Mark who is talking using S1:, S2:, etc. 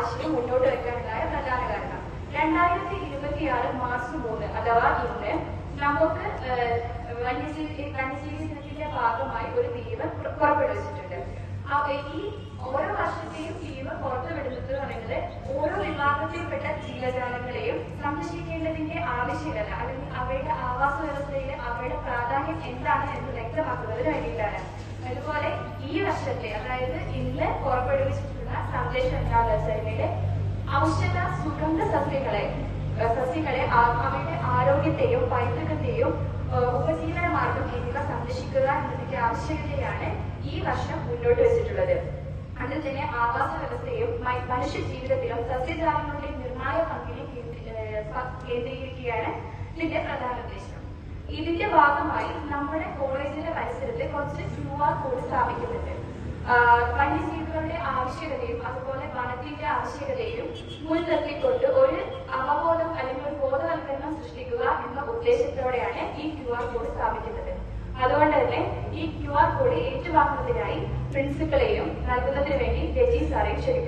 S1: ആശയം മുന്നോട്ട് വെക്കാനുണ്ടായ പ്രധാന കാരണം. 2026 മാർച്ച് 3 അഥവാ ഇന്ന് നമുക്ക് വന്യജീവി ദിനത്തിന്റെ ഭാഗമായി ഒരു തീയതി പുറപ്പെടുവിച്ചിട്ടുണ്ട്. ഈ ഓരോ വർഷത്തെയും തീയതി പുറത്തുവിടുന്നത് പറയുന്നത് ഓരോ വിഭാഗത്തിൽപ്പെട്ട ജീവജാലങ്ങളെയും സംരക്ഷിക്കേണ്ടതിന്റെ ആവശ്യകത അല്ലെങ്കിൽ അവയുടെ ആവാസ വ്യവസ്ഥയിലെ അവയുടെ പ്രാധാന്യം എന്താണ് എന്ന് വ്യക്തമാക്കുന്നതിന് വേണ്ടിയിട്ടാണ്. അതുപോലെ ഈ വർഷത്തെ അതായത് ഇന്ന് പുറപ്പെടുവിച്ചിട്ടുള്ള സന്ദേശ സർവേയിലെ ഔഷധ സുഗന്ധ സസ്യങ്ങളെ അവയുടെ ആരോഗ്യത്തെയും പൈതൃകത്തെയും ഉപജീവന മാർഗം എന്നിവ സംരക്ഷിക്കുക എന്നതിന്റെ ആവശ്യകതയാണ് ഈ വർഷം മുന്നോട്ട് വെച്ചിട്ടുള്ളത്. അതിൽ തന്നെ ആവാസ വ്യവസ്ഥയും മനുഷ്യ ജീവിതത്തിലും സസ്യജാലങ്ങളുടെ നിർണായക പങ്കിനെ കേന്ദ്രീകരിക്കുകയാണ് ഇതിന്റെ പ്രധാന ഉദ്ദേശം. ഇതിന്റെ ഭാഗമായി നമ്മുടെ കോളേജിന്റെ പരിസരത്ത് കുറച്ച് QR കോഡ് സ്ഥാപിക്കുന്നുണ്ട്. വന്യജീവികളുടെ ആവശ്യകതയും അതുപോലെ വനത്തിന്റെ ആവശ്യകതയും മുൻനിർത്തിക്കൊണ്ട് ഒരു അവബോധം അല്ലെങ്കിൽ ഒരു ബോധവൽക്കരണം സൃഷ്ടിക്കുക എന്ന ഉദ്ദേശത്തോടെയാണ് ഈ QR കോഡ് സ്ഥാപിക്കുന്നത്. അതുകൊണ്ട് തന്നെ ഈ QR കോഡ് ഏറ്റുവാങ്ങുന്നതിനായി പ്രിൻസിപ്പളെയും നൽകുന്നതിന് വേണ്ടി രജി സാറേയും ക്ഷണിക്കുന്നു.